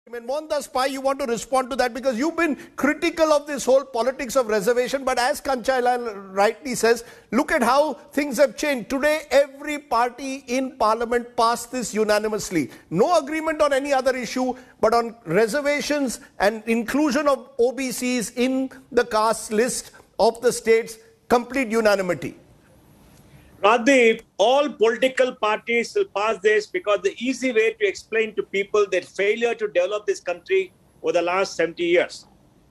Mohandas Pai, you want to respond to that because you've been critical of this whole politics of reservation, but as Kanchaila rightly says, look at how things have changed. Today, every party in parliament passed this unanimously. No agreement on any other issue, but on reservations and inclusion of OBCs in the caste list of the states, complete unanimity. Rajdeep, all political parties will pass this because the easy way to explain to people their failure to develop this country over the last 70 years.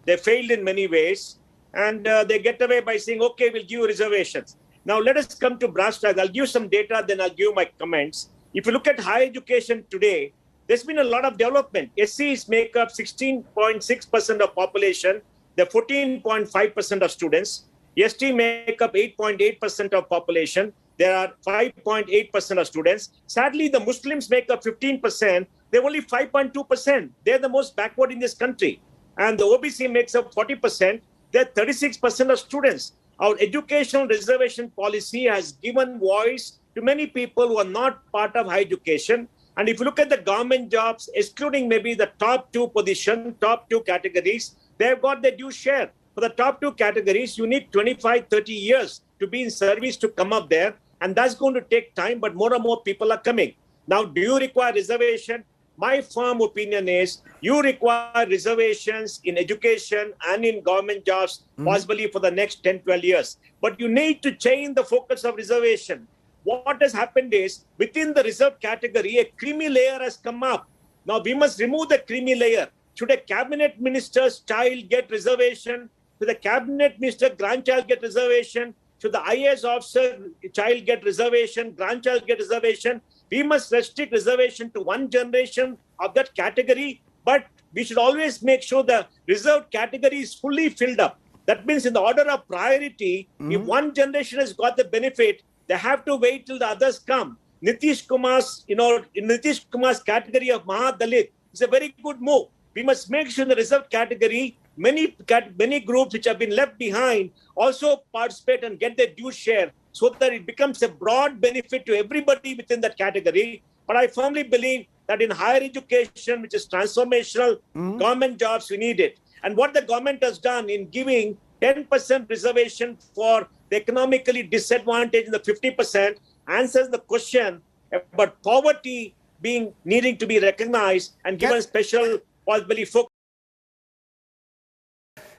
They failed in many ways and they get away by saying, okay, we'll give you reservations. Now let us come to brass tacks. I'll give some data, then I'll give my comments. If you look at higher education today, there's been a lot of development. SCs make up 16.6% of population. They're 14.5% of students. ST make up 8.8% of population. There are 5.8% of students. Sadly, the Muslims make up 15%. They're only 5.2%. They're the most backward in this country. And the OBC makes up 40%. They're 36% of students. Our educational reservation policy has given voice to many people who are not part of higher education. And if you look at the government jobs, excluding maybe the top two position, top two categories, they've got their due share. For the top two categories, you need 25, 30 years to be in service to come up there. And that's going to take time, but more and more people are coming. Now, do you require reservation? My firm opinion is you require reservations in education and in government jobs, possibly for the next 10, 12 years. But you need to change the focus of reservation. What has happened is, within the reserved category, a creamy layer has come up. Now, we must remove the creamy layer. Should a cabinet minister's child get reservation? Should the cabinet minister grandchild get reservation? Should the IAS officer child get reservation? Grandchild get reservation? We must restrict reservation to one generation of that category, but we should always make sure the reserved category is fully filled up. That means in the order of priority, if one generation has got the benefit, they have to wait till the others come. Nitish Kumar's, in Nitish Kumar's category of Mahadalit is a very good move. We must make sure in the reserved category, many groups which have been left behind also participate and get their due share so that it becomes a broad benefit to everybody within that category. But I firmly believe that in higher education, which is transformational, government jobs, we need it. And what the government has done in giving 10% reservation for the economically disadvantaged in the 50% answers the question about poverty needing to be recognized and given special possibly focus.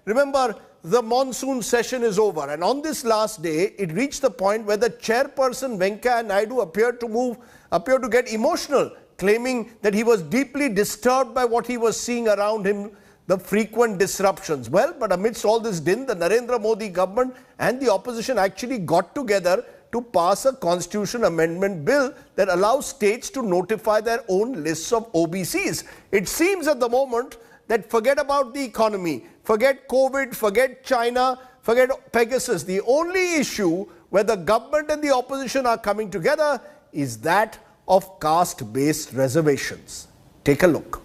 Remember, the monsoon session is over, and on this last day, it reached the point where the chairperson Venkaiah Naidu appeared to get emotional, claiming that he was deeply disturbed by what he was seeing around him, the frequent disruptions. Well, but amidst all this din, the Narendra Modi government and the opposition actually got together to pass a constitution amendment bill that allows states to notify their own lists of OBCs. It seems at the moment that forget about the economy, forget COVID, forget China, forget Pegasus. The only issue where the government and the opposition are coming together is that of caste-based reservations. Take a look.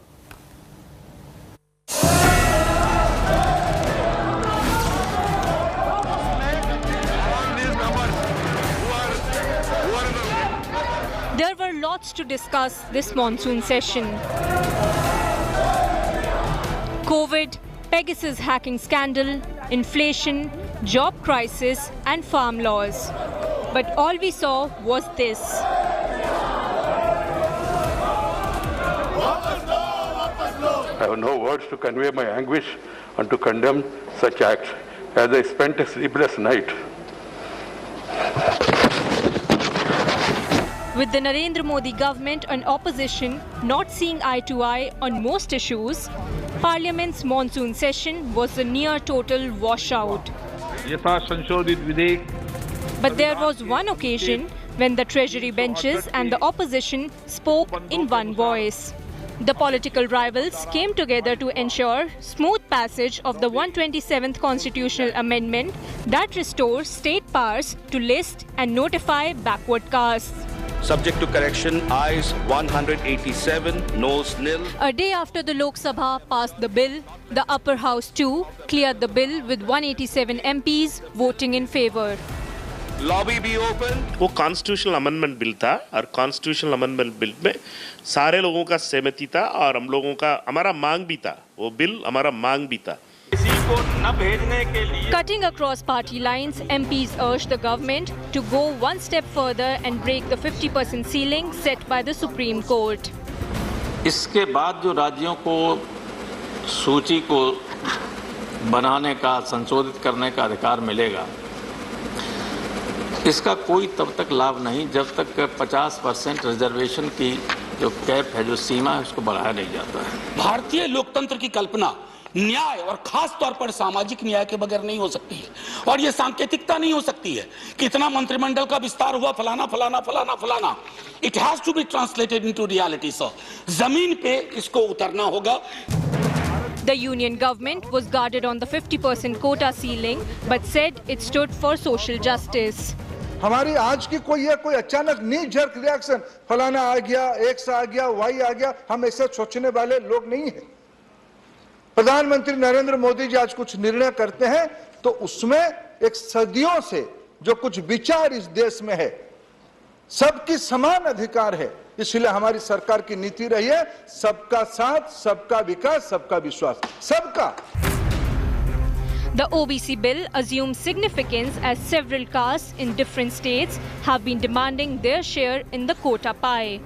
There were lots to discuss this monsoon session. COVID, Pegasus hacking scandal, inflation, job crisis and farm laws. But all we saw was this. I have no words to convey my anguish and to condemn such acts, as I spent a sleepless night. With the Narendra Modi government and opposition not seeing eye to eye on most issues, Parliament's monsoon session was a near total washout. But there was one occasion when the Treasury benches and the opposition spoke in one voice. The political rivals came together to ensure smooth passage of the 127th constitutional amendment that restores state powers to list and notify backward castes. Subject to correction, ayes 187, noes nil. A day after the Lok Sabha passed the bill, the upper house too cleared the bill with 187 MPs voting in favour. lobby be open. वो constitutional amendment bill था और constitutional amendment bill में सारे लोगों का सहमति था और हम लोगों का हमारा मांग भी था, वो बिल हमारा मांग भी था। Cutting across party lines, MPs urged the government to go one step further and break the 50% ceiling set by the Supreme Court. इसके बाद जो राज्यों को सूची को बनाने का, संशोधित करने का अधिकार मिलेगा, इसका कोई तब तक लाभ नहीं जब तक 50% रिजर्वेशन की जो कैप है, जो सीमा है, उसको बढ़ाया नहीं जाता है। भारतीय लोकतंत्र की कल्पना न्याय और खास तौर पर सामाजिक न्याय के बगैर नहीं हो सकती है और ये सांकेतिकता नहीं हो सकती है कि इतना मंत्रिमंडल का विस्तार हुआ, फलाना फलाना फलाना फलाना। It has to be translated into reality. Sir, जमीन पे इसको उतरना होगा। The union government was guarded on the 50% quota ceiling but said it stood for social justice. हमारी आज की कोई अचानक नी जर्क रिएक्शन, फलाना आ गया, एक्स आ गया, वाई आ गया, हम ऐसे सोचने वाले लोग नहीं हैं। प्रधानमंत्री नरेंद्र मोदी जी आज कुछ निर्णय करते हैं तो उसमें एक सदियों से जो कुछ विचार इस देश में है, सबकी समान अधिकार है, इसलिए हमारी सरकार की नीति रही है सबका साथ, सबका विकास, सबका विश्वास, सबका। The OBC bill assumes significance as several castes in different states have been demanding their share in the quota pie.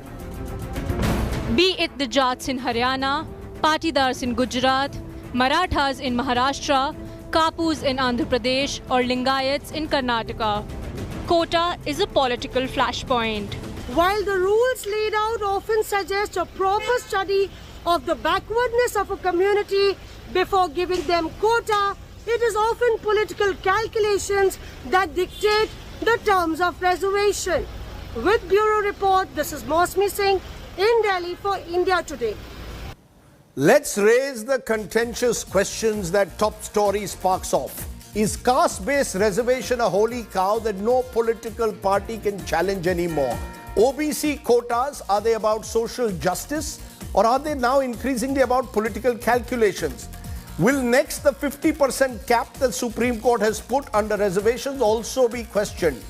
Be it the Jats in Haryana, Patidars in Gujarat, Marathas in Maharashtra, Kapus in Andhra Pradesh or Lingayats in Karnataka. Quota is a political flashpoint. While the rules laid out often suggest a proper study of the backwardness of a community before giving them quota, it is often political calculations that dictate the terms of reservation. With Bureau Report, this is Mosmi Singh in Delhi for India Today. Let's raise the contentious questions that top story sparks off. Is caste-based reservation a holy cow that no political party can challenge anymore? OBC quotas, are they about social justice or are they now increasingly about political calculations? Will next the 50% cap that Supreme Court has put under reservations also be questioned?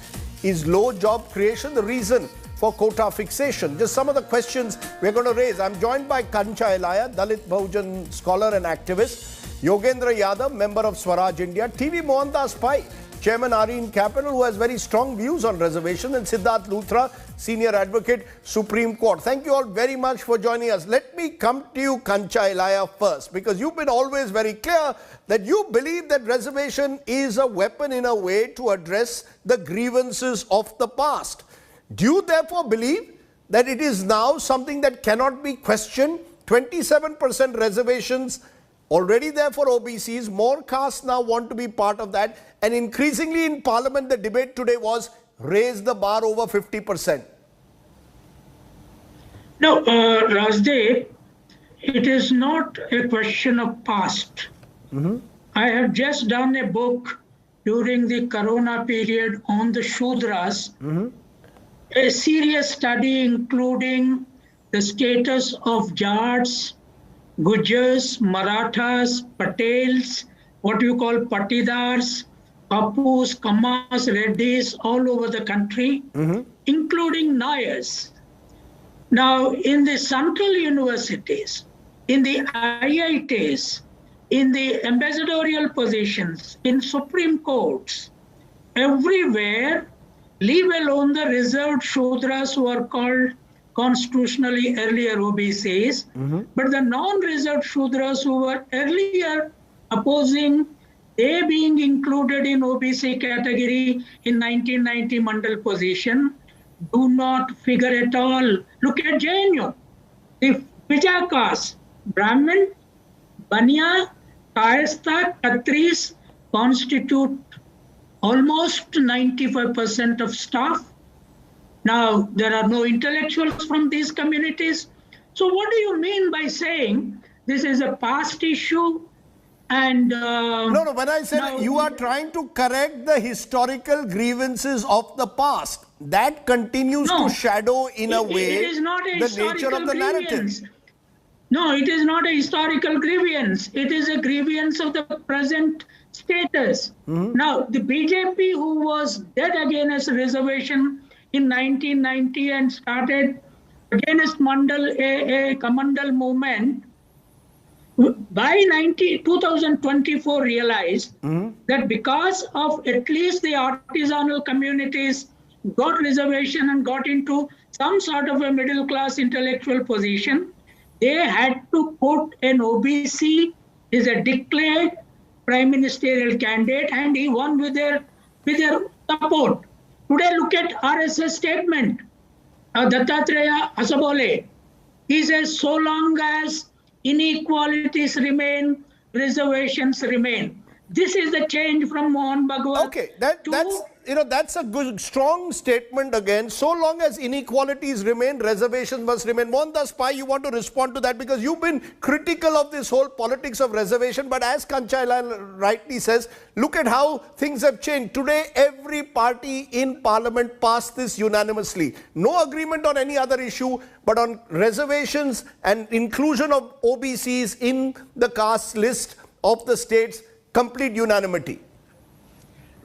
Is low job creation the reason for quota fixation? Just some of the questions we're going to raise. I'm joined by Kancha Elaya, Dalit Bahujan scholar and activist, Yogendra Yadav, member of Swaraj India, TV Mohandas Pai, Chairman Areen Capital, who has very strong views on reservation, and Siddharth Luthra, Senior Advocate, Supreme Court. Thank you all very much for joining us. Let me come to you, Kancha Elaya, first, because you've been always very clear that you believe that reservation is a weapon in a way to address the grievances of the past. Do you therefore believe that it is now something that cannot be questioned? 27% reservations already there for OBCs, more castes now want to be part of that, and increasingly in Parliament the debate today was raise the bar over 50%. No, Rajdeep, it is not a question of past. I have just done a book during the Corona period on the Shudras, a serious study including the status of Jats, Gujars, Marathas, Patels, what you call Patidars, Kapus, Kammas, Reddys, all over the country, including Nayars. Now, in the central universities, in the IITs, in the ambassadorial positions, in Supreme Courts, everywhere, leave alone the reserved Shudras who are called constitutionally earlier OBCs, but the non-reserved Shudras who were earlier opposing, they being included in OBC category in 1990 Mandal position, do not figure at all. Look at JNU. The Vijakas, Brahmin, Banya, Kayastha, Khatris constitute almost 95% of staff. Now, there are no intellectuals from these communities. So what do you mean by saying this is a past issue? And No, when I said you are trying to correct the historical grievances of the past, that continues to shadow in a way it is not a the nature of the grievance. narrative. No, it is not a historical grievance. It is a grievance of the present status. Now, the BJP, who was dead against reservation in 1990 and started against a Kamandal movement, by 2024 realized that because of at least the artisanal communities got reservation and got into some sort of a middle class intellectual position, they had to put an OBC is a declared prime ministerial candidate, and he won with their support. Today, look at RSS statement. Dattatreya Asabole, he says, so long as inequalities remain, reservations remain. This is the change from Mohan Bhagwat. Okay, that's a good, strong statement again. So long as inequalities remain, reservations must remain. Mohandas Pai, you want to respond to that because you've been critical of this whole politics of reservation. But as Kanchaila rightly says, look at how things have changed. Today, every party in parliament passed this unanimously. No agreement on any other issue, but on reservations and inclusion of OBCs in the caste list of the states, complete unanimity.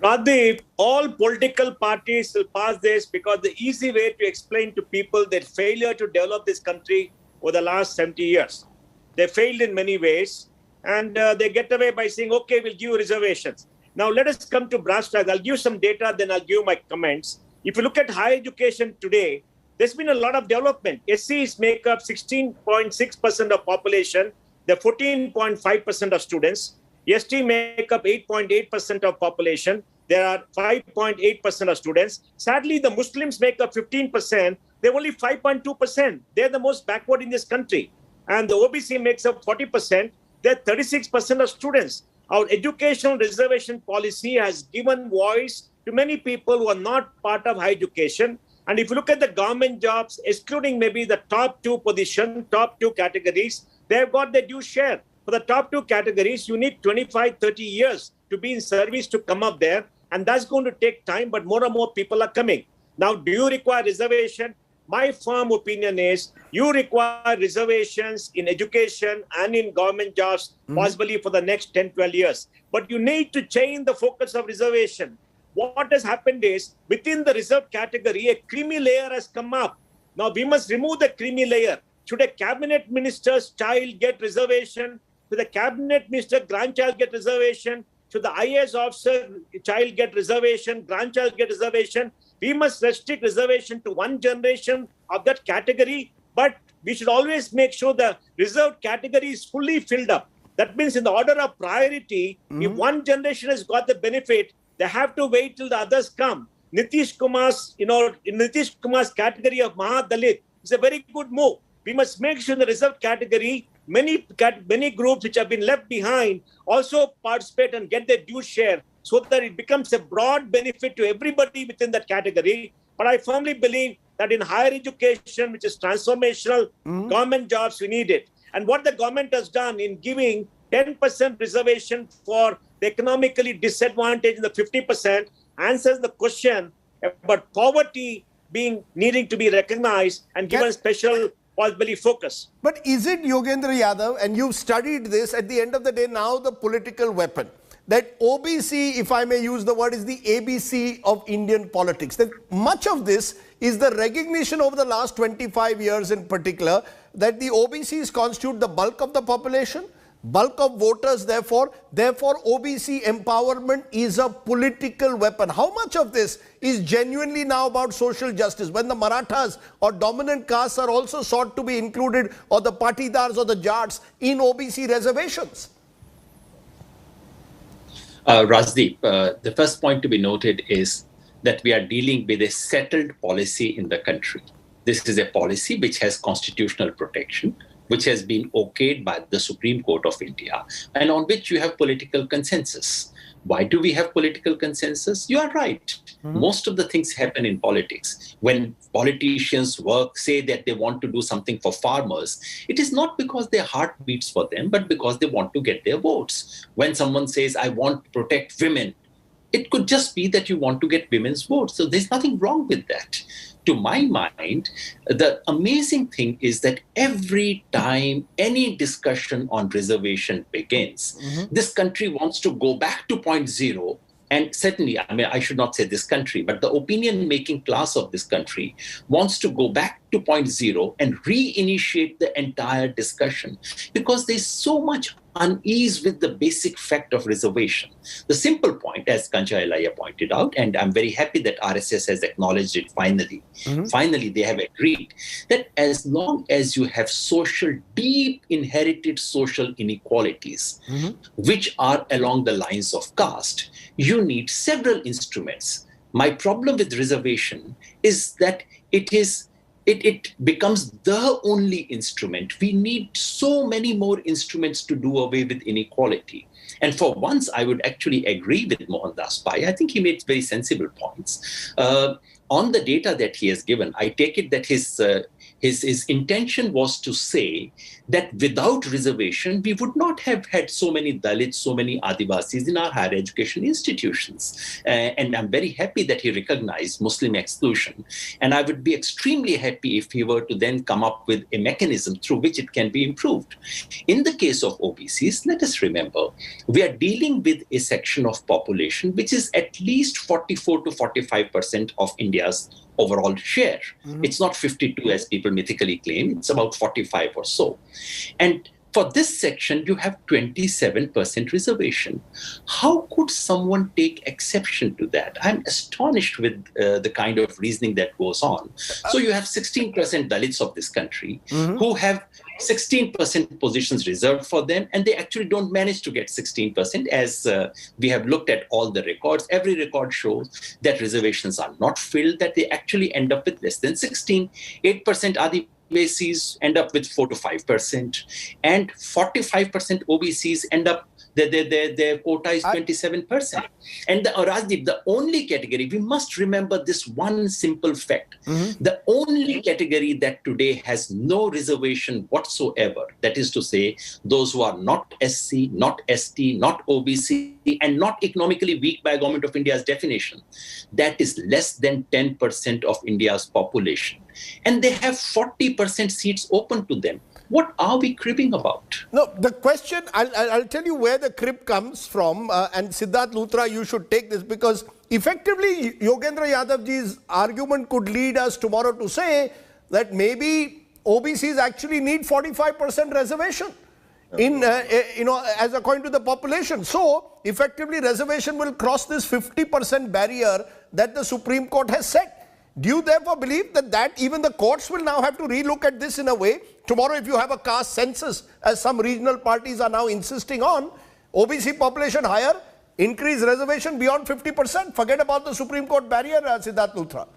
Rajdeep, all political parties will pass this because the easy way to explain to people their failure to develop this country over the last 70 years. They failed in many ways, and they get away by saying, okay, we'll give you reservations. Now, let us come to brass tacks. I'll give some data, then I'll give my comments. If you look at higher education today, there's been a lot of development. SCs make up 16.6% of population. They're 14.5% of students. ST make up 8.8% of population. There are 5.8% of students. Sadly, the Muslims make up 15%. They're only 5.2%. They're the most backward in this country. And the OBC makes up 40%. They're 36% of students. Our educational reservation policy has given voice to many people who are not part of high education. And if you look at the government jobs, excluding maybe the top two position, top two categories, they've got their due share. For the top two categories, you need 25, 30 years to be in service to come up there. And that's going to take time, but more and more people are coming. Now, do you require reservation? My firm opinion is you require reservations in education and in government jobs, possibly for the next 10, 12 years. But you need to change the focus of reservation. What has happened is, within the reserved category, a creamy layer has come up. Now, we must remove the creamy layer. Should a cabinet minister's child get reservation? Should the cabinet minister grandchild get reservation? Should the IAS officer child get reservation, grandchild get reservation? We must restrict reservation to one generation of that category, but we should always make sure the reserved category is fully filled up. That means in the order of priority, if one generation has got the benefit, they have to wait till the others come. Nitish Kumar's, in Nitish Kumar's category of Mahadalit is a very good move. We must make sure in the reserved category, many groups which have been left behind also participate and get their due share so that it becomes a broad benefit to everybody within that category. But I firmly believe that in higher education, which is transformational, government jobs, we need it. And what the government has done in giving 10% reservation for the economically disadvantaged in the 50% answers the question about poverty needing to be recognized and given special possibly focus. But is it, Yogendra Yadav, and you've studied this, at the end of the day now the political weapon, that OBC, if I may use the word, is the ABC of Indian politics? That much of this is the recognition over the last 25 years in particular that the OBCs constitute the bulk of the population, bulk of voters, therefore OBC empowerment is a political weapon. How much of this is genuinely now about social justice when the Marathas or dominant castes are also sought to be included, or the Patidars or the Jats in OBC reservations? Rajdeep, the first point to be noted is that we are dealing with a settled policy in the country. This is a policy which has constitutional protection, which has been okayed by the Supreme Court of India, and on which you have political consensus. Why do we have political consensus? You are right. Most of the things happen in politics. When politicians say that they want to do something for farmers, it is not because their heart beats for them, but because they want to get their votes. When someone says, I want to protect women, it could just be that you want to get women's votes. So there's nothing wrong with that. to my mind, the amazing thing is that every time any discussion on reservation begins, this country wants to go back to point zero. And certainly, I mean, I should not say this country, but the opinion-making class of this country wants to go back to point zero and reinitiate the entire discussion because there's so much unease with the basic fact of reservation. The simple point, as Kancha Elaya pointed out, and I'm very happy that RSS has acknowledged it finally. Finally, they have agreed that as long as you have deep inherited social inequalities, which are along the lines of caste, you need several instruments. My problem with reservation is that it becomes the only instrument. We need so many more instruments to do away with inequality. And for once, I would actually agree with Mohandas Pai. I think he made very sensible points. On the data that he has given, I take it that his intention was to say that without reservation, we would not have had so many Dalits, so many Adivasis in our higher education institutions. And I'm very happy that he recognized Muslim exclusion. And I would be extremely happy if he were to then come up with a mechanism through which it can be improved. In the case of OBCs, let us remember, we are dealing with a section of population which is at least 44 to 45% of India's overall share. It's not 52 as people mythically claim, it's about 45 or so. And for this section, you have 27% reservation. How could someone take exception to that? I'm astonished with the kind of reasoning that goes on. So you have 16% Dalits of this country who have 16% positions reserved for them, and they actually don't manage to get 16%. As we have looked at all the records, every record shows that reservations are not filled, that they actually end up with less than 16. 8% Adivasis end up with 4 to 5%, and 45% OBCs end up their quota is 27%. And Rajdeep, the only category, we must remember this one simple fact. The only category that today has no reservation whatsoever, that is to say, those who are not SC, not ST, not OBC, and not economically weak by Government of India's definition, that is less than 10% of India's population. And they have 40% seats open to them. What are we cribbing about? No, the question, I'll tell you where the crib comes from, and Siddharth Luthra, you should take this, because effectively Yogendra Yadavji's argument could lead us tomorrow to say that maybe OBCs actually need 45% reservation in, as according to the population. So effectively reservation will cross this 50% barrier that the Supreme Court has set. Do you therefore believe that even the courts will now have to relook at this in a way? Tomorrow, if you have a caste census, as some regional parties are now insisting on, OBC population higher, increase reservation beyond 50%. Forget about the Supreme Court barrier, Siddharth Luthra.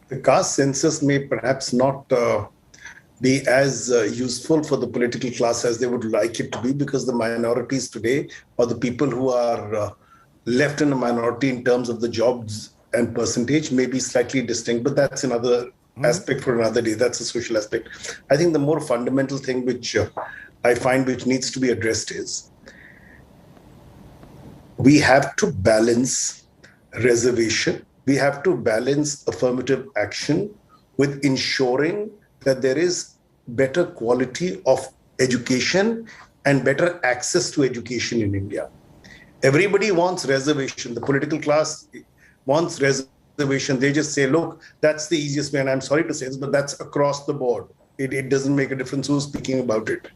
The caste census may perhaps not be as useful for the political class as they would like it to be, because the minorities today, or the people who are left in a minority in terms of the jobs and percentage, may be slightly distinct, but that's another aspect for another day. That's a social aspect. I think the more fundamental thing which I find which needs to be addressed is we have to balance reservation. We have to balance affirmative action with ensuring that there is better quality of education and better access to education in India. Everybody wants reservation. The political class wants reservation. They just say, look, that's the easiest way. And I'm sorry to say this, but that's across the board. It doesn't make a difference who's speaking about it.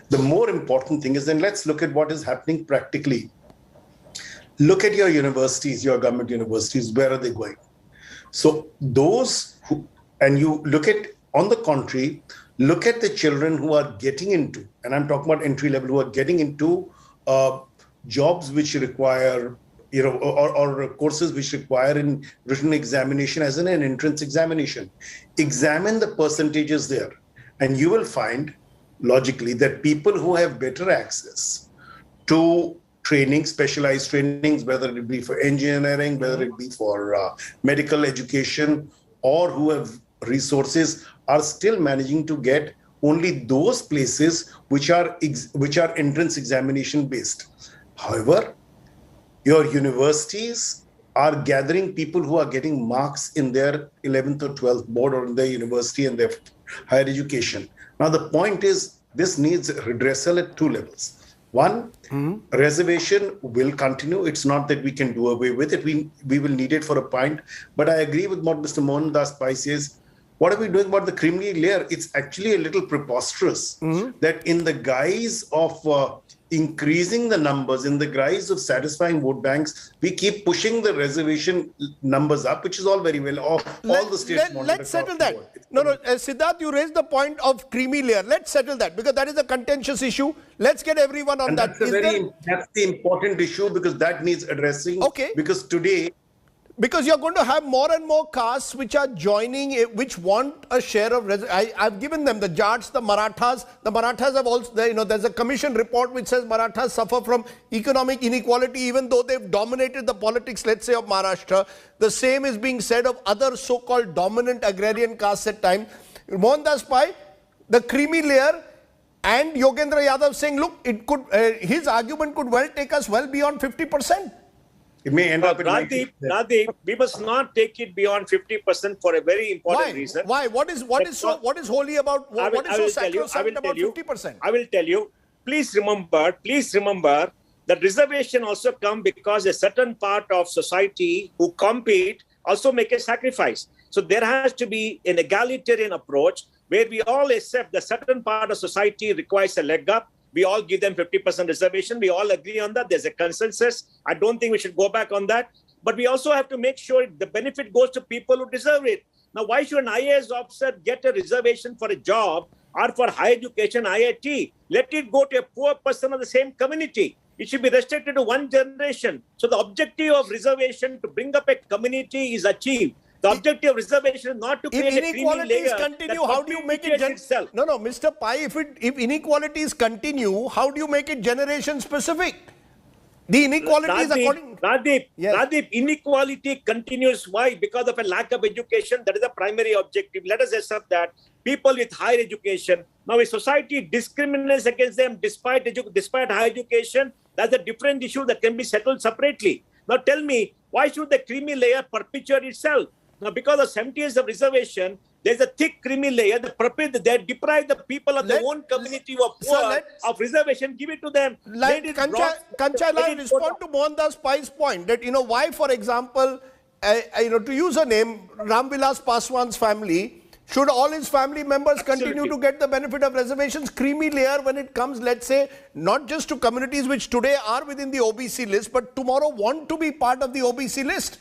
The more important thing is, then let's look at what is happening practically. Look at your universities, your government universities, where are they going? So those who, and you look at, on the contrary, look at the children who are getting into, and I'm talking about entry level, who are getting into jobs which require, or courses which require in written examination as an entrance examination. Examine the percentages there, and you will find logically that people who have better access to training, specialized trainings, whether it be for engineering, whether it be for medical education, or who have resources, are still managing to get only those places which are entrance examination based. However, your universities are gathering people who are getting marks in their 11th or 12th board or in their university and their higher education. Now, the point is, this needs redressal at two levels. One, reservation will continue. It's not that we can do away with it. We will need it for a point. But I agree with what Mr. Mohandas Pai says. What are we doing about the creamy layer? It's actually a little preposterous that in the guise of increasing the numbers, in the guise of satisfying vote banks, we keep pushing the reservation numbers up, which is all very well. All the states want Let's settle that. No, Siddharth, you raised the point of creamy layer. Let's settle that because that is a contentious issue. Let's get everyone on that. That's the important issue because that needs addressing. Okay. Because today, because you're going to have more and more castes which are joining, which want a share of. I've given them the Jats, the Marathas. The Marathas have also, there's a commission report which says Marathas suffer from economic inequality, even though they've dominated the politics, let's say, of Maharashtra. The same is being said of other so-called dominant agrarian castes at times. Mohandas Pai, the creamy layer, and Yogendra Yadav saying, look, it could. His argument could well take us well beyond 50%. It may end up in Rajdeep, we must not take it beyond 50% for a very important reason. Why? What is holy about? What is so sacrosanct about 50%? I will tell you. Please remember that reservation also come because a certain part of society who compete also make a sacrifice. So there has to be an egalitarian approach where we all accept that certain part of society requires a leg up. We all give them 50% reservation. We all agree on that. There's a consensus. I don't think we should go back on that. But we also have to make sure the benefit goes to people who deserve it. Now, why should an IAS officer get a reservation for a job or for higher education, IIT? Let it go to a poor person of the same community. It should be restricted to one generation. So the objective of reservation to bring up a community is achieved. The objective of reservation is not to create a creamy layer. Continue, how do you make it itself? No, Mr. Pai, if inequalities continue, how do you make it generation specific? The inequalities according... Rajdeep, inequality continues. Why? Because of a lack of education. That is the primary objective. Let us accept that. People with higher education. Now, if society discriminates against them despite higher education, that's a different issue that can be settled separately. Now, tell me, why should the creamy layer perpetuate itself? Now, because of 70 years of reservation, there's a thick creamy layer that deprive the people of their own community of poor of reservation. Give it to them. Kanchai, respond to Mohandas Pai's point that, why, for example, to use a name, Ramvilas Paswan's family, should all his family members continue to get the benefit of reservations? Creamy layer when it comes, let's say, not just to communities which today are within the OBC list, but tomorrow want to be part of the OBC list.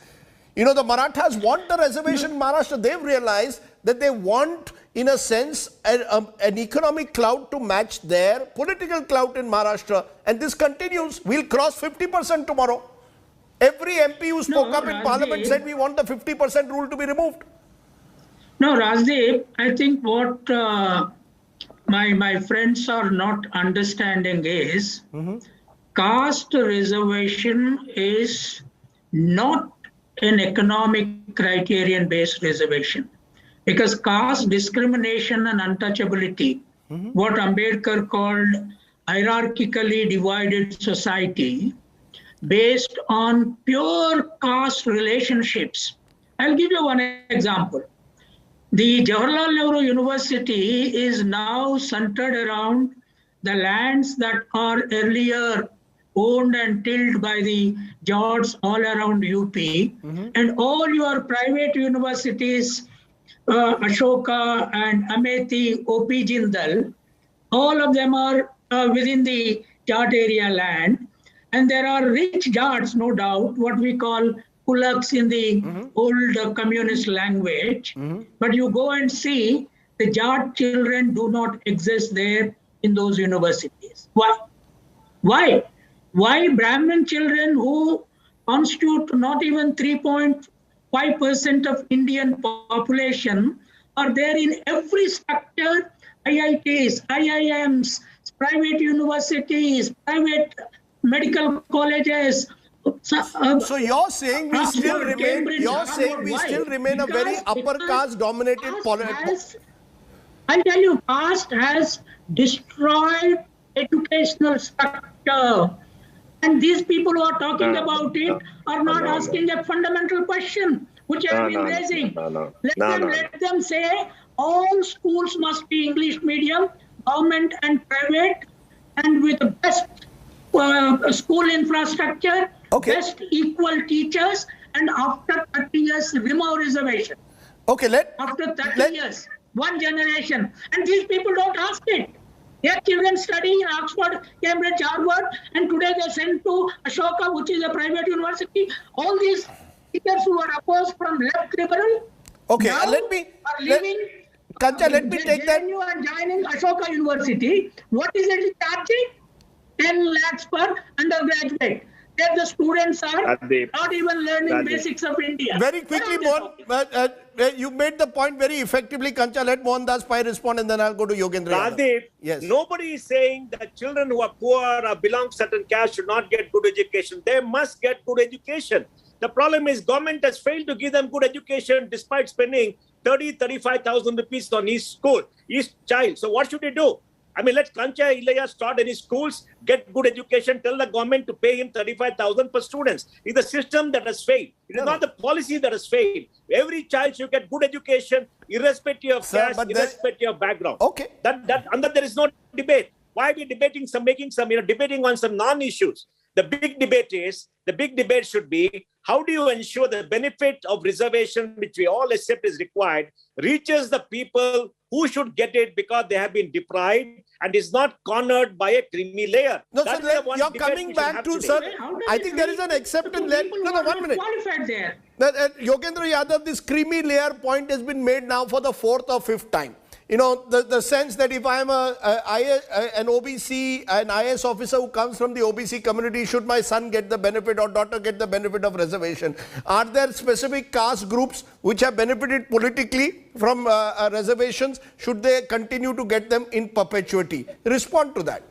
The Marathas want the reservation in Maharashtra. They've realized that they want, in a sense, an economic clout to match their political clout in Maharashtra. And this continues. We'll cross 50% tomorrow. Every MP who spoke up in Parliament said we want the 50% rule to be removed. No, Rajdeep, I think what my friends are not understanding is caste reservation is not an economic criterion based reservation, because caste discrimination and untouchability, what Ambedkar called hierarchically divided society based on pure caste relationships. I'll give you one example. The Jawaharlal Nehru University is now centered around the lands that are earlier owned and tilled by the Jats all around UP, and all your private universities, Ashoka and Ameti, OP Jindal, all of them are within the Jat area land, and there are rich Jats, no doubt, what we call kulaks in the old communist language, but you go and see the Jat children do not exist there in those universities. Why? Why Brahmin children who constitute not even 3.5% of Indian population are there in every structure, IITs, IIMs, private universities, private medical colleges. So you're saying we still remain a very upper caste dominated politics. I'll tell you, caste has destroyed educational structure. And these people who are talking about it are not asking a fundamental question, which I have been raising. Let them say all schools must be English medium, government and private, and with the best school infrastructure, best equal teachers, and after 30 years, remove reservation. After 30 years, one generation. And these people don't ask it. Their children study in Oxford, Cambridge, Harvard, and today they sent to Ashoka, which is a private university. All these teachers who are opposed from left liberal, now let me take that. And joining Ashoka University. What is it charging? 10 lakhs per undergraduate. There the students are not even learning basics of India. Very quickly, Mohan, you made the point very effectively. Kancha, let Mohan Das Pai respond and then I'll go to Yogendra. Rajdeep, nobody is saying that children who are poor or belong to certain caste should not get good education. They must get good education. The problem is government has failed to give them good education despite spending 35,000 rupees on each school, each child. So what should they do? I mean, let Kancha Ilaya start any schools, get good education, tell the government to pay him 35,000 per students. It's the system that has failed. It is not the policy that has failed. Every child should get good education, irrespective of caste, irrespective of background. Under there is no debate. Why are we debating debating on some non-issues? The big debate should be, how do you ensure the benefit of reservation, which we all accept is required, reaches the people who should get it because they have been deprived and is not cornered by a creamy layer. No, sir, you're coming back to, sir, I think there is an acceptance layer. No, 1 minute. Yogendra Yadav, this creamy layer point has been made now for the 4th or 5th time. You know, the sense that if I'm an OBC, an IS officer who comes from the OBC community, should my son get the benefit or daughter get the benefit of reservation? Are there specific caste groups which have benefited politically from reservations? Should they continue to get them in perpetuity? Respond to that.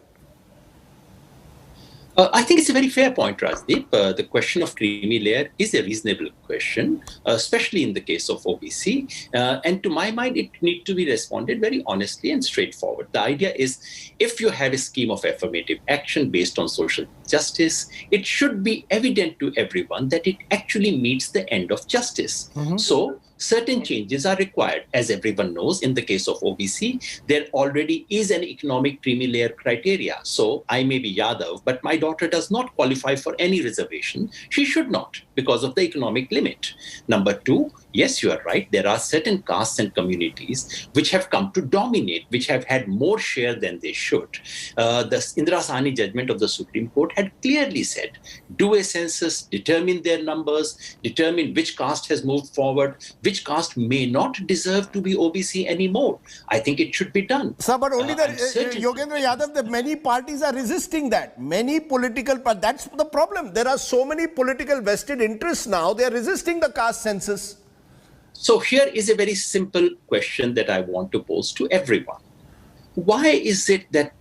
I think it's a very fair point, Rajdeep. The question of creamy layer is a reasonable question, especially in the case of OBC. And to my mind, it needs to be responded very honestly and straightforward. The idea is, if you have a scheme of affirmative action based on social justice, it should be evident to everyone that it actually meets the end of justice. So, certain changes are required. As everyone knows, in the case of OBC, there already is an economic creamy layer criteria. So I may be Yadav, but my daughter does not qualify for any reservation. She should not, because of the economic limit. Number two, yes, you are right. There are certain castes and communities which have come to dominate, which have had more share than they should. The Indira Sahni judgment of the Supreme Court had clearly said, do a census, determine their numbers, determine which caste has moved forward, which caste may not deserve to be OBC anymore. I think it should be done. Sir, but only Yogendra Yadav, the many parties are resisting that. Many political parties, that's the problem. There are so many political vested interests now, they are resisting the caste census. So here is a very simple question that I want to pose to everyone. Why is it that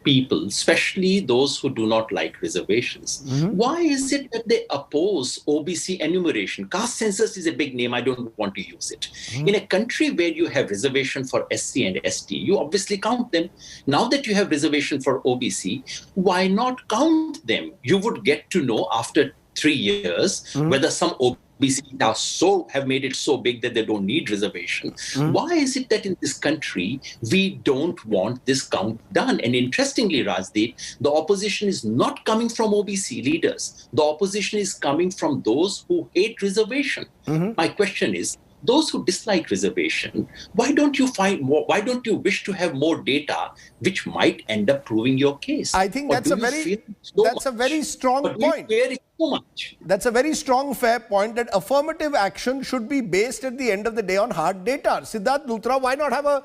people, especially those who do not like reservations, why is it that they oppose OBC enumeration? Caste census is a big name. I don't want to use it. In a country where you have reservation for SC and ST, you obviously count them. Now that you have reservation for OBC, why not count them? You would get to know after 3 years whether some OBC now have made it so big that they don't need reservation. Why is it that in this country, we don't want this count done? And interestingly, Rajdeep, the opposition is not coming from OBC leaders. The opposition is coming from those who hate reservation. My question is, those who dislike reservation, why don't you find more? Why don't you wish to have more data which might end up proving your case? I think that's a very strong point. That's a very strong, fair point, that affirmative action should be based at the end of the day on hard data. Siddharth Luthra, why not have a,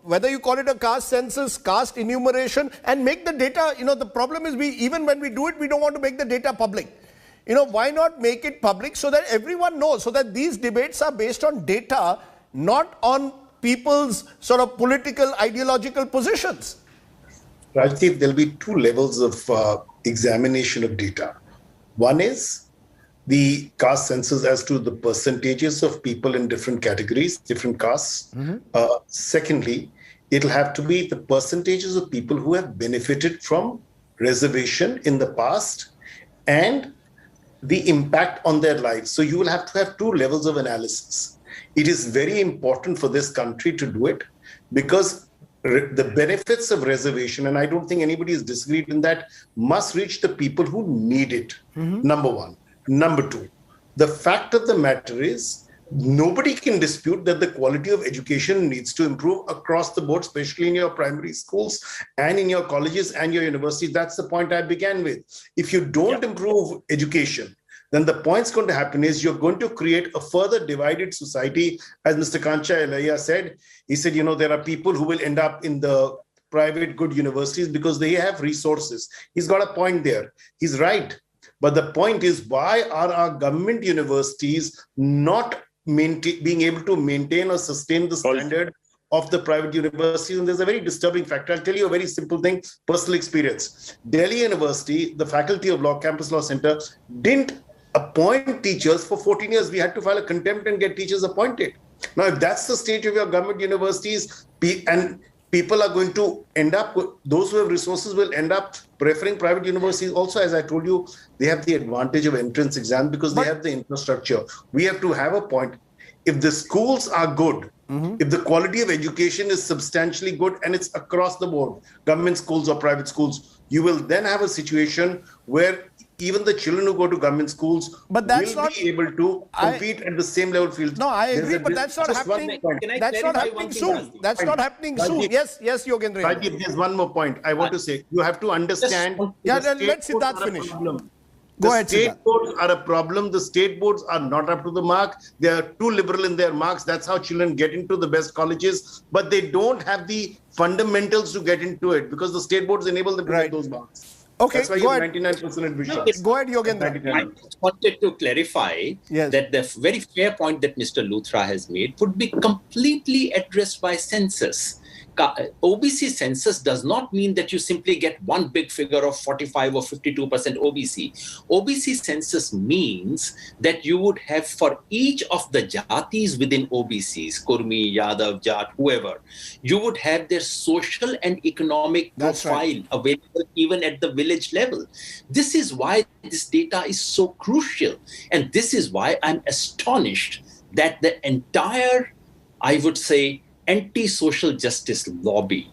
whether you call it a caste census, caste enumeration, and make the data, the problem is even when we do it, we don't want to make the data public. Why not make it public so that everyone knows, so that these debates are based on data, not on people's sort of political, ideological positions? Rajdeep, there'll be two levels of examination of data. One is the caste census as to the percentages of people in different categories, different castes. Secondly, it'll have to be the percentages of people who have benefited from reservation in the past and the impact on their lives. So you will have to have two levels of analysis. It is very important for this country to do it because the benefits of reservation, and I don't think anybody has disagreed in that, must reach the people who need it. Number one. Number two, the fact of the matter is, nobody can dispute that the quality of education needs to improve across the board, especially in your primary schools and in your colleges and your universities. That's the point I began with. If you don't improve education, then the point's going to happen is you're going to create a further divided society. As Mr. Kancha Elaiya said, he said, there are people who will end up in the private good universities because they have resources. He's got a point there. He's right. But the point is, why are our government universities not being able to maintain or sustain the standard of the private universities? And there's a very disturbing factor. I'll tell you a very simple thing, personal experience. Delhi University, the Faculty of Law, Campus Law Center, didn't appoint teachers for 14 years. We had to file a contempt and get teachers appointed. Now, if that's the state of your government universities, and people are going to end up, those who have resources will end up preferring private universities. Also, as I told you, they have the advantage of entrance exams because they have the infrastructure. We have to have a point. If the schools are good, if the quality of education is substantially good and it's across the board, government schools or private schools, you will then have a situation where even the children who go to government schools will be able to compete at the same level field. No, I agree, but that's not happening. That's not happening soon. That's not happening soon. Yes, Yogendra. Rajdeep, there's one more point I want to say. You have to understand. Let Siddharth finish. The state boards are a problem. The state boards are not up to the mark. They are too liberal in their marks. That's how children get into the best colleges. But they don't have the fundamentals to get into it because the state boards enable them to get those marks. Okay, that's why you have 99% admission. Go ahead, Yogendra. I just wanted to clarify that the very fair point that Mr. Luthra has made would be completely addressed by census. OBC census does not mean that you simply get one big figure of 45 or 52% OBC. OBC census means that you would have for each of the jatis within OBCs, Kurmi, Yadav, Jat, whoever, you would have their social and economic profile available even at the village level. This is why this data is so crucial. And this is why I'm astonished that the entire, I would say, anti-social justice lobby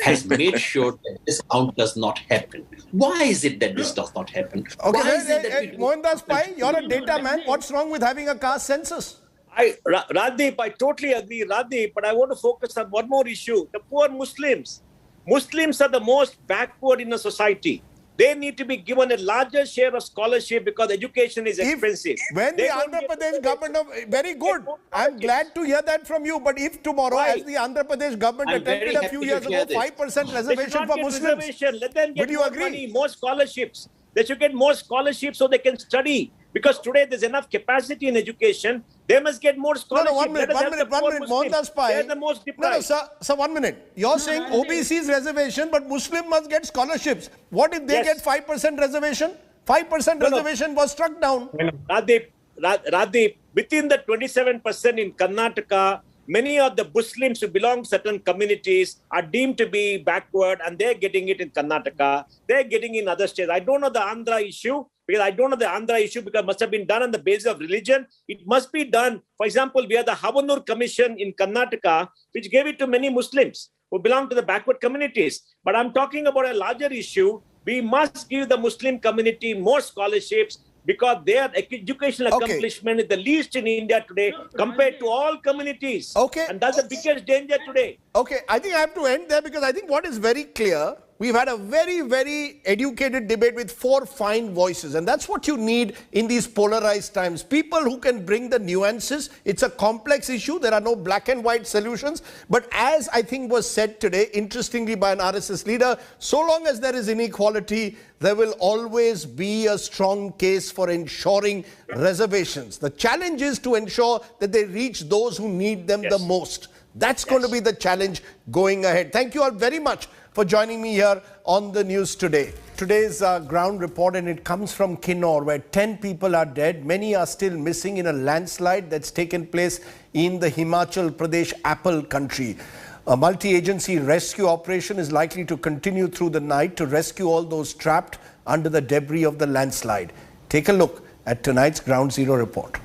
has made sure that this count does not happen. Why is it that this does not happen? Okay, Mohandas Pai, you're a data man. What's wrong with having a caste census? Rajdeep, I totally agree, Rajdeep, but I want to focus on one more issue. The poor Muslims. Muslims are the most backward in a society. They need to be given a larger share of scholarship because education is expensive. When the Andhra Pradesh government, very good. I'm glad to hear that from you. But if tomorrow, as the Andhra Pradesh government attempted a few years ago, 5% reservation for Muslims, let them get would you more agree? money, more scholarships. They should get more scholarships so they can study. Because today there's enough capacity in education. They must get more scholarships. No, 1 minute. Mohandas Pai. They're the most deprived. No, sir, 1 minute. You're saying OBC's reservation, but Muslim must get scholarships. What if they get 5% reservation? 5% reservation was struck down. Rajdeep, within the 27% in Karnataka, many of the Muslims who belong to certain communities are deemed to be backward and they're getting it in Karnataka. They're getting in other states. I don't know the Andhra issue because it must have been done on the basis of religion. It must be done. For example, we have the Havanur Commission in Karnataka, which gave it to many Muslims who belong to the backward communities. But I'm talking about a larger issue. We must give the Muslim community more scholarships because their educational accomplishment is the least in India today compared to all communities. Okay. And that's the biggest danger today. Okay, I think I have to end there because I think what is very clear, we've had a very, very educated debate with 4 fine voices. And that's what you need in these polarized times. People who can bring the nuances. It's a complex issue. There are no black and white solutions. But as I think was said today, interestingly by an RSS leader, so long as there is inequality, there will always be a strong case for ensuring reservations. The challenge is to ensure that they reach those who need them the most. That's going to be the challenge going ahead. Thank you all very much for joining me here on the news today. Today's ground report, and it comes from Kinnaur, where 10 people are dead. Many are still missing in a landslide that's taken place in the Himachal Pradesh apple country. A multi-agency rescue operation is likely to continue through the night to rescue all those trapped under the debris of the landslide. Take a look at tonight's Ground Zero report.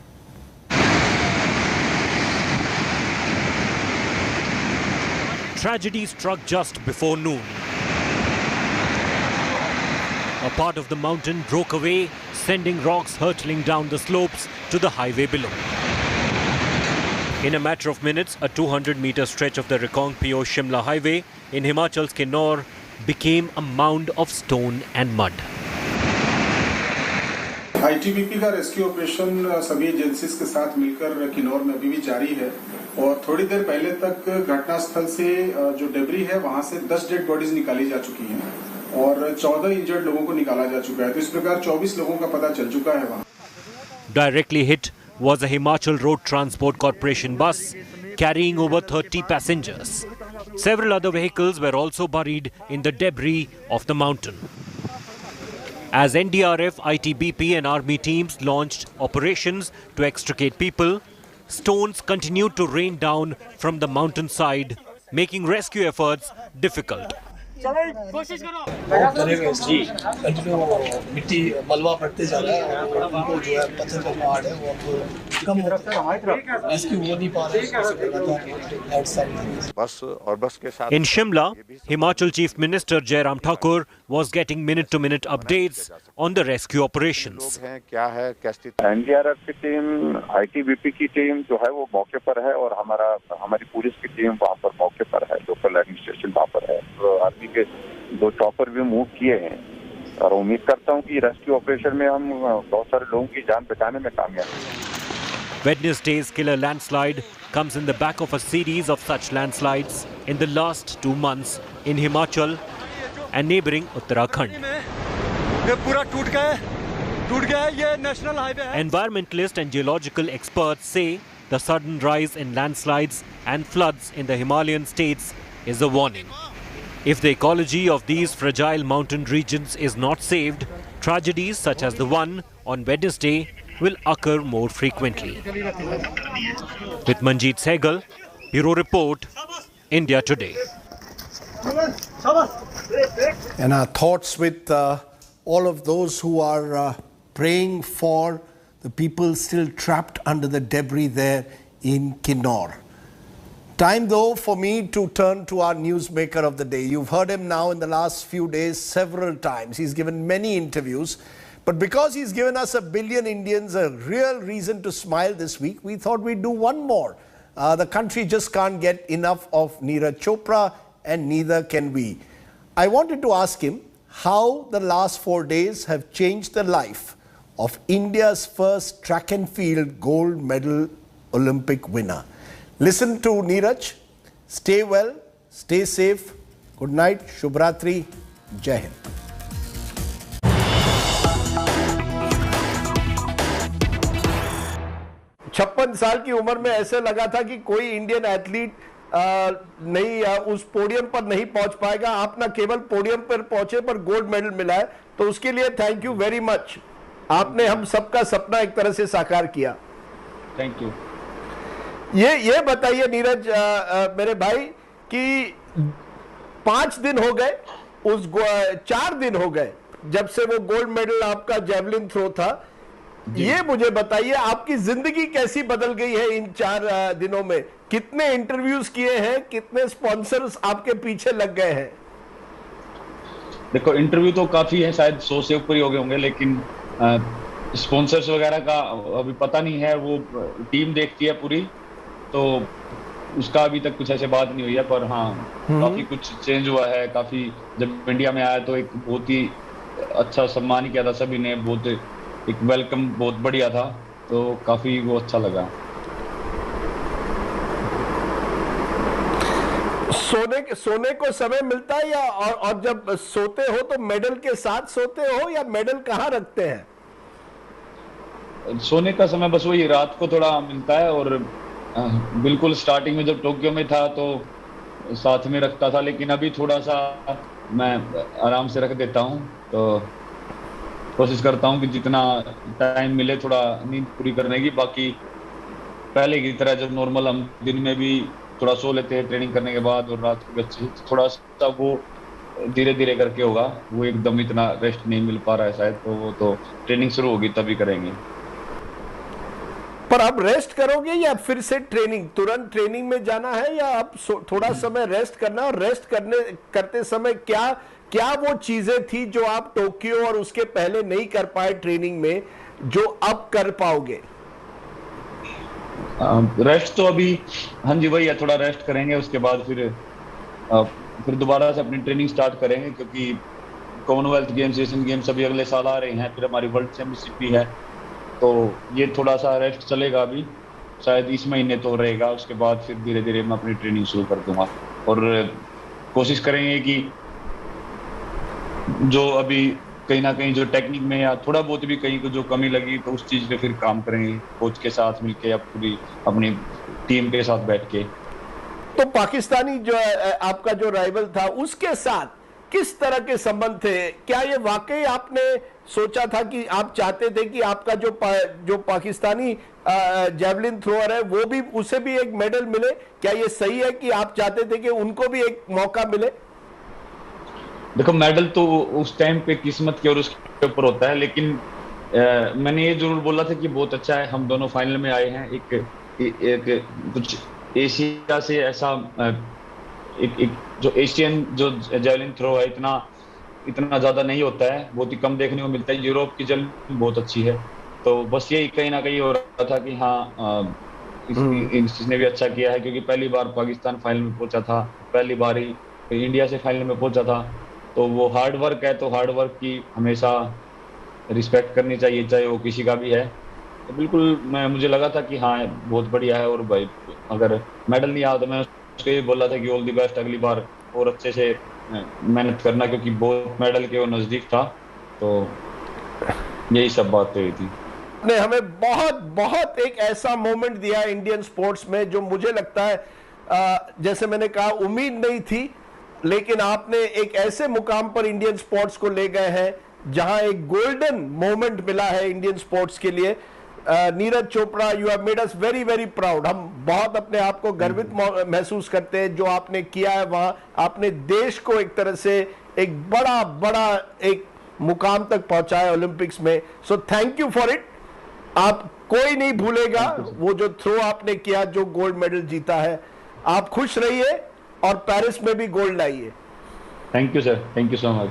Tragedy struck just before noon. A part of the mountain broke away, sending rocks hurtling down the slopes to the highway below. In a matter of minutes, a 200-meter stretch of the Rekong-Pio-Shimla highway in Himachal's Kinnaur became a mound of stone and mud. ITBP का rescue operation सभी agencies के साथ मिलकर किन्नौर में अभी भी जारी है और थोड़ी देर पहले तक घटनास्थल से जो डेब्री है वहां से 10 डेड बॉडीज निकाली जा चुकी हैं और 14 इंजर्ड लोगों को निकाला जा चुका है। तो इस प्रकार 24 लोगों का पता चल चुका है वहां। Directly hit was a Himachal Road Transport Corporation bus carrying over 30 passengers. Several other vehicles were also buried in the debris of the mountain. As NDRF, ITBP and army teams launched operations to extricate people, stones continued to rain down from the mountainside, making rescue efforts difficult. मिट्टी मलबा पड़ते जा रहा है और उनको जो है पत्थर का पहाड़ है वो अब कम होता है, रेस्क्यू हो नहीं पा रहे। In Shimla, Himachal Chief Minister Jairam Thakur was getting minute-to-minute updates on the rescue operations. NDRF की टीम, ITBP की टीम जो है वो मौके पर है और हमारी पुलिस की टीम वहाँ पर मौके पर है, लोकल एडमिनिस्ट्रेशन वहाँ पर है। तो आर्मी के 2 चॉपर भी मूव किए हैं और उम्मीद करता हूँ कि रेस्क्यू ऑपरेशन में हम बहुत सारे लोगों की जान बचाने में कामयाब हैं। Wednesday's killer landslide comes in the back of a series of such landslides in the last 2 months in Himachal and neighboring Uttarakhand. Environmentalists and geological experts say the sudden rise in landslides and floods in the Himalayan states is a warning. If the ecology of these fragile mountain regions is not saved, tragedies such as the one on Wednesday will occur more frequently. With Manjeet Sehgal, Bureau Report, India Today. And our thoughts with all of those who are praying for the people still trapped under the debris there in Kinnaur. Time though for me to turn to our newsmaker of the day. You've heard him now in the last few days several times. He's given many interviews. But because he's given us 1 billion Indians a real reason to smile this week, we thought we'd do one more. The country just can't get enough of Neeraj Chopra, and neither can we. I wanted to ask him how the last 4 days have changed the life of India's first track and field gold medal Olympic winner. Listen to Neeraj. Stay well, stay safe. Good night, Shubhratri, Jai Hind. छप्पन साल की उम्र में ऐसे लगा था कि कोई इंडियन एथलीट नहीं उस पोडियम पर नहीं पहुंच पाएगा। आप ना केवल पोडियम पर पहुंचे पर गोल्ड मेडल मिला है, तो उसके लिए थैंक यू वेरी मच। आपने हम सबका सपना एक तरह से साकार किया। Thank you. ये बताइए नीरज मेरे भाई कि 5 दिन हो गए, 4 दिन हो गए जब से वो गोल्ड मेडल आपका जेवलिन थ्रो था। ये मुझे बताइए आपकी जिंदगी कैसी बदल गई है इन 4 दिनों में? कितने इंटरव्यूज किए हैं, कितने स्पॉन्सर्स आपके पीछे लग गए हैं? देखो इंटरव्यू तो काफी है, शायद 100 से ऊपर ही हो गए होंगे, लेकिन स्पॉन्सर्स वगैरह का अभी पता नहीं है। वो टीम देखती है पूरी, तो उसका अभी तक कुछ ऐसे बात नहीं हुई है। पर हाँ काफी कुछ चेंज हुआ है। काफी जब इंडिया में आया तो एक बहुत ही अच्छा सम्मान किया था सभी ने, बहुत एक वेलकम बहुत बढ़िया था, तो काफी वो अच्छा लगा। सोने को समय मिलता है या और जब सोते हो तो मेडल के साथ सोते हो या मेडल कहाँ रखते हैं? सोने का समय बस वही रात को थोड़ा मिलता है, और बिल्कुल स्टार्टिंग में जब टोक्यो में था तो साथ में रखता था, लेकिन अभी थोड़ा सा मैं आराम से रख देता हूँ। तो कोशिश करता हूँ कि जितना टाइम मिले थोड़ा नींद पूरी करने की। बाकी पहले की तरह जब नॉर्मल हम दिन में भी थोड़ा सो लेते हैं ट्रेनिंग करने के बाद, और रात को बच्चे थोड़ा सा वो धीरे धीरे करके होगा, वो एकदम इतना रेस्ट नहीं मिल पा रहा है शायद, तो वो तो ट्रेनिंग शुरू होगी तभी करेंगे। पर आप रेस्ट करोगे या फिर से ट्रेनिंग, तुरंत ट्रेनिंग में जाना है, या आप थोड़ा समय रेस्ट करना? और रेस्ट करते समय क्या वो चीजें थी जो आप टोक्यो और उसके पहले नहीं कर पाए ट्रेनिंग में, जो अब कर पाओगे? रेस्ट तो अभी, हाँ जी वही है, थोड़ा रेस्ट करेंगे, उसके बाद फिर दोबारा से अपनी ट्रेनिंग स्टार्ट करेंगे, क्योंकि कॉमनवेल्थ गेम्स, एशियन गेम्स अभी अगले साल आ रहे हैं, फिर हमारी वर्ल्ड चैंपियनशिप भी है, तो ये थोड़ा सा रेस्ट चलेगा अभी, शायद इस महीने तो रहेगा, उसके बाद फिर धीरे धीरे मैं अपनी ट्रेनिंग शुरू कर दूंगा। और कोशिश करेंगे कि जो अभी कहीं ना कहीं जो टेक्निक में या थोड़ा बहुत भी कहीं को जो कमी लगी, तो उस चीज पे फिर काम करेंगे कोच के साथ मिलके या पूरी अपनी टीम के साथ बैठ के। तो पाकिस्तानी जो आपका जो राइवल था, उसके साथ किस तरह के संबंध थे? क्या ये वाकई आपने सोचा था कि आप चाहते थे कि आपका जो पाकिस्तानी जैवलिन थ्रोअर है वो भी, उसे भी एक मेडल मिले? क्या ये सही है कि आप चाहते थे कि उनको भी एक मौका मिले? देखो, मेडल तो उस टाइम पे किस्मत के और उसके ऊपर होता है, लेकिन मैंने ये जरूर बोला था कि बहुत अच्छा है हम दोनों फाइनल में आए हैं। एक कुछ एशिया से ऐसा एक जो एशियन जो जैवलिन थ्रो है इतना ज्यादा नहीं होता है, बहुत ही कम देखने को मिलता है। यूरोप की जैवलिन बहुत अच्छी है, तो बस यही कहीं ना कहीं हो रहा था कि हाँ इसने भी अच्छा किया है, क्योंकि पहली बार पाकिस्तान फाइनल में पहुंचा था, पहली बार ही इंडिया से फाइनल में पहुंचा था, तो वो हार्ड वर्क है, तो हार्ड वर्क की हमेशा रिस्पेक्ट करनी चाहिए, चाहे वो किसी का भी है। तो बिल्कुल मुझे लगा था कि हाँ बहुत बढ़िया है, और भाई अगर मेडल नहीं आया तो मैं उसको ये बोला था कि ऑल द बेस्ट, अगली बार और अच्छे से मेहनत करना, क्योंकि बहुत मेडल के वो नजदीक था। तो यही सब बात हुई थी। ने हमें बहुत एक ऐसा मोमेंट दिया इंडियन स्पोर्ट्स में जो मुझे लगता है जैसे मैंने कहा उम्मीद नहीं थी, लेकिन आपने एक ऐसे मुकाम पर इंडियन स्पोर्ट्स को ले गए हैं जहां एक गोल्डन मोमेंट मिला है इंडियन स्पोर्ट्स के लिए। Neeraj Chopra, you have made us very very proud. हम बहुत अपने आप को गर्वित महसूस करते हैं जो आपने किया है। वहां आपने देश को एक तरह से एक बड़ा एक मुकाम तक पहुंचाया ओलंपिक्स में। So thank you for it. आप कोई नहीं भूलेगा वो जो थ्रो आपने किया, जो गोल्ड मेडल जीता है। आप खुश रहिए और पेरिस में भी गोल्ड लाइए। Thank you sir, thank you so much.